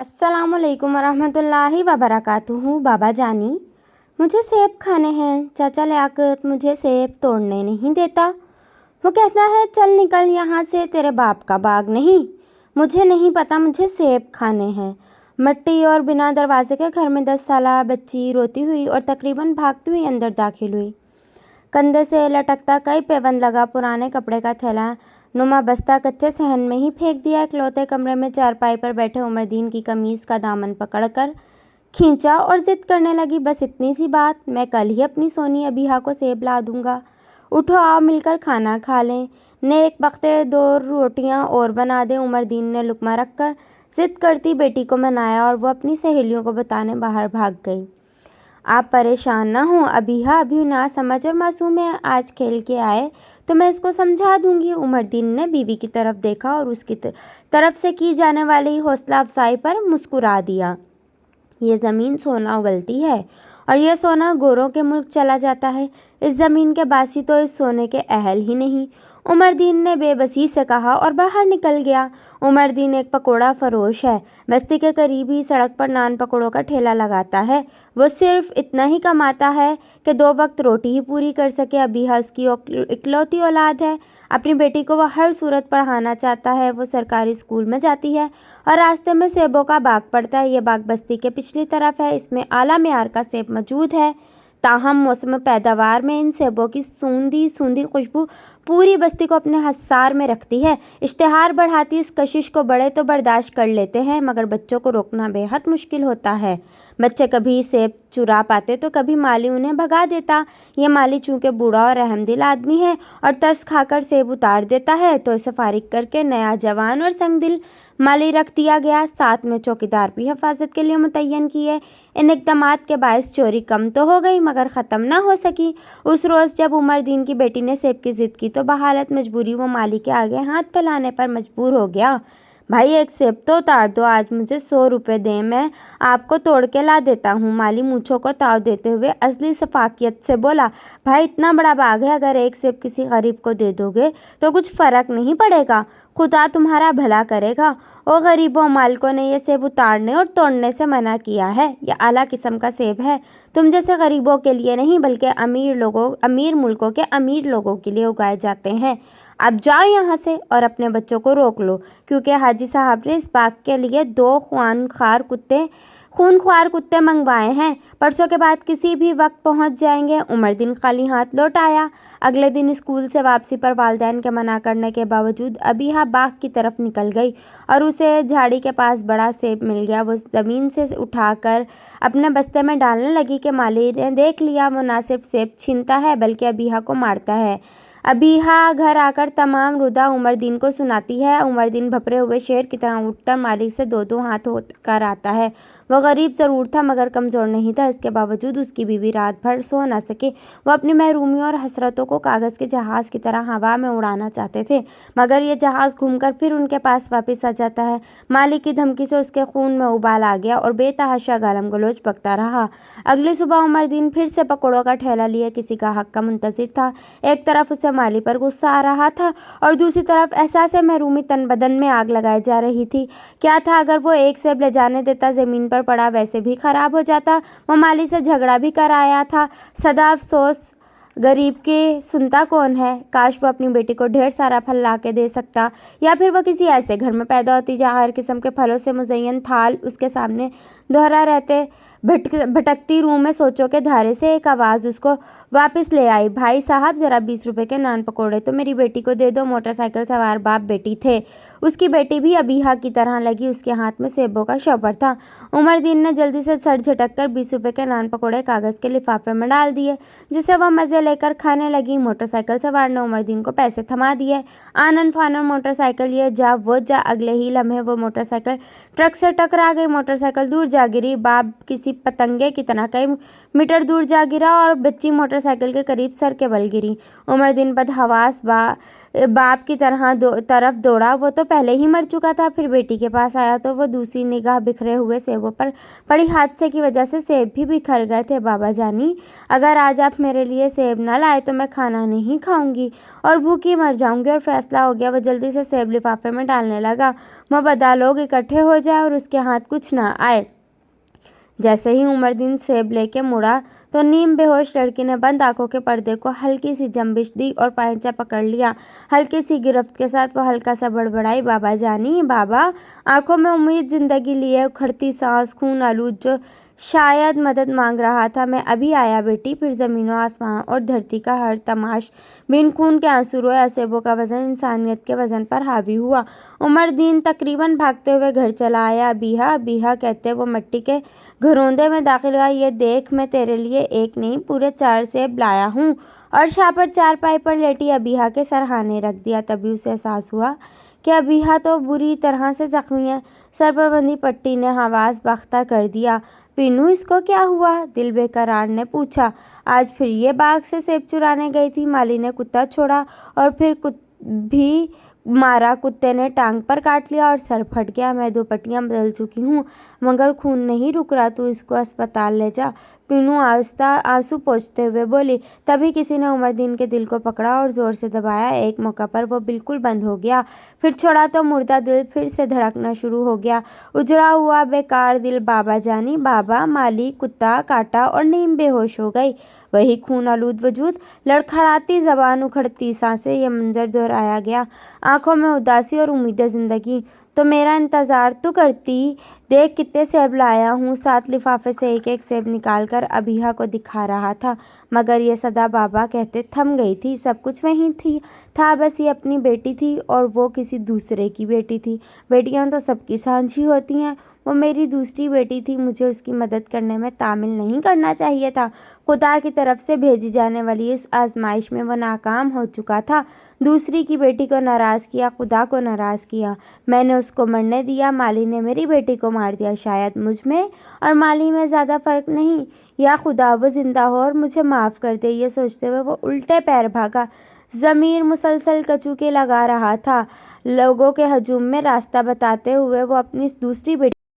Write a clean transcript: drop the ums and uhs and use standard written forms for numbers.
अस्सलाम वालेकुम वरहमतुल्लाहि वबरकातुहू। बाबा जानी, मुझे सेब खाने हैं। चाचा लियाकत मुझे सेब तोड़ने नहीं देता। वो कहता है चल निकल यहाँ से, तेरे बाप का बाग नहीं। मुझे नहीं पता, मुझे सेब खाने हैं। मिट्टी और बिना दरवाजे के घर में 10 साला बच्ची रोती हुई और तकरीबन भागती हुई अंदर दाखिल हुई। कंधे से लटकता कई पैबंद लगा पुराने कपड़े का थैला नुमा बस्ता कच्चे सहन में ही फेंक दिया। इकलौते कमरे में चारपाई पर बैठे उमरदीन की कमीज़ का दामन पकड़कर खींचा और ज़िद करने लगी, बस इतनी सी बात, मैं कल ही अपनी सोनी अबीहा को सेब ला दूँगा। उठो आओ मिलकर खाना खा लें। ने एक वक्ते 2 रोटियां और बना दें। उमरदीन ने लुकमा रखकर ज़िद करती बेटी को मनाया और वो अपनी सहेलियों को बताने बाहर भाग गई। आप परेशान ना हों, अबीहा अभी ना समझ और मासूम है, आज खेल के आए तो मैं इसको समझा दूंगी। उमरदीन ने बीवी की तरफ देखा और उसकी तरफ से की जाने वाली हौसला अफजाई पर मुस्कुरा दिया। ये ज़मीन सोना उगलती है और यह सोना गोरों के मुल्क चला जाता है। इस ज़मीन के बासी तो इस सोने के अहल ही नहीं। उमरदीन ने बेबसी से कहा और बाहर निकल गया। उमरदीन एक पकोड़ा फरोश है, बस्ती के करीब ही सड़क पर नान पकोड़ों का ठेला लगाता है। वो सिर्फ इतना ही कमाता है कि 2 वक्त रोटी ही पूरी कर सके। अबीहा उसकी इकलौती औलाद है। अपनी बेटी को वह हर सूरत पढ़ाना चाहता है। वो सरकारी स्कूल में जाती है और रास्ते में सेबों का बाग पड़ता है। ये बाग बस्ती के पिछली तरफ है। इसमें आला मेयार का सेब मौजूद है। ताहम मौसम पैदावार में इन सेबों की सूंधी सूंधी खुशबू पूरी बस्ती को अपने हसार में रखती है। इश्तिहार बढ़ाती इस कशिश को बड़े तो बर्दाश्त कर लेते हैं, मगर बच्चों को रोकना बेहद मुश्किल होता है। बच्चे कभी सेब चुरा पाते तो कभी माली उन्हें भगा देता। ये माली चूँकि बूढ़ा और रहमदिल आदमी है और तरस खाकर सेब उतार देता है, तो इसे फारिग करके नया जवान और संगदिल माली रख दिया गया। साथ में चौकीदार भी हिफाजत के लिए मुतय्यन किए। इन इक़दामात के बायस चोरी कम तो हो गई मगर ख़त्म ना हो सकी। उस रोज़ जब उमरदीन की बेटी ने सेब की ज़िद की तो बहालत मजबूरी वो माली के आगे हाथ फैलाने पर मजबूर हो गया। भाई एक सेब तो उतार दो, आज मुझे 100 रुपये दें, मैं आपको तोड़ के ला देता हूँ। माली मूँछों को ताव देते हुए असली सफाकियत से बोला, भाई इतना बड़ा बाग है, अगर एक सेब किसी गरीब को दे दोगे तो कुछ फ़र्क नहीं पड़ेगा, खुदा तुम्हारा भला करेगा। ओ गरीबों, मालिकों ने यह सेब उतारने और तोड़ने से मना किया है। यह आला किस्म का सेब है, तुम जैसे गरीबों के लिए नहीं बल्कि अमीर मुल्कों के अमीर लोगों के लिए उगाए जाते हैं। अब जाओ यहाँ से और अपने बच्चों को रोक लो, क्योंकि हाजी साहब ने इस बाग के लिए 2 खूनख्वार कुत्ते मंगवाए हैं। परसों के बाद किसी भी वक्त पहुँच जाएंगे। उमरदीन खाली हाथ लौट आया। अगले दिन स्कूल से वापसी पर वालिदैन के मना करने के बावजूद अबीहा बाग की तरफ निकल गई और उसे झाड़ी के पास बड़ा सेब मिल गया। वो ज़मीन से उठाकर अपने बस्ते में डालने लगी कि माली ने देख लिया, वो ना सिर्फ सेब छीनता है बल्कि अबीहा को मारता है। अबीहा घर आकर तमाम रुदा उमरदीन को सुनाती है। उमरदीन भपरे हुए शेर की तरह उठकर मालिक से 2-2 हाथ होकर आता है। वह गरीब ज़रूर था मगर कमज़ोर नहीं था। इसके बावजूद उसकी बीवी रात भर सो न सके। वो अपनी महरूमियों और हसरतों को कागज़ के जहाज़ की तरह हवा में उड़ाना चाहते थे, मगर ये जहाज़ घूमकर फिर उनके पास वापस आ जाता है। मालिक की धमकी से उसके खून में उबाल आ गया और बेतहाशा गालम गलोच बकता रहा। अगली सुबह उमरदीन फिर से पकौड़ों का ठेला लिए किसी गाहक का मुंतज़िर था। एक तरफ उसे माली पर गुस्सा आ रहा था और दूसरी तरफ एहसास महरूमी तन बदन में आग लगाई जा रही थी। क्या था अगर वो एक सेब ले जाने देता, ज़मीन पर पड़ा वैसे भी ख़राब हो जाता। वो माली से झगड़ा भी कर आया था। सदा अफसोस, गरीब के सुनता कौन है। काश वो अपनी बेटी को ढेर सारा फल ला के दे सकता, या फिर वो किसी ऐसे घर में पैदा होती जहाँ हर किस्म के फलों से मुज़य्यन थाल उसके सामने दोहरा रहते। भटकती रूह में सोचों के धारे से एक आवाज़ उसको वापस ले आई, भाई साहब ज़रा 20 रुपये के नान पकोड़े तो मेरी बेटी को दे दो। मोटरसाइकिल सवार बाप बेटी थे। उसकी बेटी भी अबीहा की तरह लगी, उसके हाथ में सेबों का शौपर था। उमरदीन ने जल्दी से सर झटक कर 20 रुपये के नान पकोड़े कागज़ के लिफाफे में डाल दिए, जिसे वह मज़े लेकर खाने लगी। मोटरसाइकिल सवार ने उमरदीन को पैसे थमा दिए। आनन फानन मोटरसाइकिल, ये जा वो जा। अगले ही लम्हे वो मोटरसाइकिल ट्रक से टकरा गई। मोटरसाइकिल दूर जा गिरी। बाप किसी पतंगे की तरह कई मीटर दूर जा गिरा और बच्ची मोटरसाइकिल के करीब सर के बल गिरी। उमर दिन बदहवास बाप की तरफ दौड़ा। वो तो पहले ही मर चुका था। फिर बेटी के पास आया तो वो दूसरी निगाह बिखरे हुए सेबों पर पड़ी। हादसे की वजह से सेब भी बिखर गए थे। बाबा जानी, अगर आज आप मेरे लिए सेब न लाए तो मैं खाना नहीं खाऊंगी और भूखी मर जाऊंगी। और फैसला हो गया। वो जल्दी से सेब लिफाफे में डालने लगा। मबदा लोग इकट्ठे हो जाए और उसके हाथ कुछ न आए। जैसे ही उमरदीन सेब लेके मुड़ा तो नीम बेहोश लड़की ने बंद आंखों के पर्दे को हल्की सी जंबिश दी और पांचा पकड़ लिया। हल्की सी गिरफ्त के साथ वो हल्का सा बड़बड़ाई, बाबा जानी बाबा। आंखों में उम्मीद, जिंदगी लिए उखड़ती सांस, खून आलूद जो शायद मदद मांग रहा था। मैं अभी आया बेटी। फिर जमीनों आसमां और धरती का हर तमाश बिन खून के आंसू रोया। सेबों का वजन इंसानियत के वजन पर हावी हुआ। उमरदीन तकरीबन भागते हुए घर चला आया। अबीहा अबीहा कहते वो मट्टी के घरौंदे में दाखिल हुआ। ये देख, मैं तेरे लिए एक नहीं पूरे 4 सेब लाया हूँ। और शापर चारपाई पर लेटी अबीहा के सरहाने रख दिया। तभी उसे एहसास हुआ कि अबीहा तो बुरी तरह से जख्मी है। सर पर बंधी पट्टी ने हवास बख्ता कर दिया। पीनू, इसको क्या हुआ? दिल बेकरार ने पूछा। आज फिर ये बाग से सेब चुराने गई थी। माली ने कुत्ता छोड़ा और फिर भी मारा। कुत्ते ने टांग पर काट लिया और सर फट गया। मैं 2 पट्टियां बदल चुकी हूँ मगर खून नहीं रुक रहा। तू इसको अस्पताल ले जा, पीनू आहिस्ता आंसू पोंछते हुए बोली। तभी किसी ने उमरदीन के दिल को पकड़ा और जोर से दबाया। एक मौका पर वो बिल्कुल बंद हो गया। फिर छोड़ा तो मुर्दा दिल फिर से धड़कना शुरू हो गया। उजड़ा हुआ बेकार दिल। बाबा जानी बाबा, माली, कुत्ता काटा और नीम बेहोश हो गई। वही खून आलूद वजूद, लड़खड़ाती जबान, उखड़ती सांसें, ये मंजर दोहराया गया। आंखों में उदासी और उम्मीदें जिंदगी। तो मेरा इंतजार तू करती। देख कितने सेब लाया हूँ। 7 लिफाफे से एक एक सेब निकाल कर अबीहा को दिखा रहा था। मगर ये सदा बाबा कहते थम गई थी। सब कुछ वहीं था, बस ये अपनी बेटी थी और वो किसी दूसरे की बेटी थी। बेटियां तो सबकी साझी होती हैं। वो मेरी दूसरी बेटी थी। मुझे उसकी मदद करने में तामिल नहीं करना चाहिए था। खुदा की तरफ से भेजी जाने वाली इस आजमाइश में वो नाकाम हो चुका था। दूसरी की बेटी को नाराज़ किया, खुदा को नाराज़ किया। मैंने उसको मरने दिया, माली ने मेरी बेटी को मार दिया। शायद मुझ में और माली में ज़्यादा फ़र्क नहीं। या खुदा वो जिंदा हो और मुझे माफ़ कर दे। ये सोचते हुए वो उल्टे पैर भागा। ज़मीर मुसलसल कचूके लगा रहा था। लोगों के हजूम में रास्ता बताते हुए वो अपनी दूसरी बेटी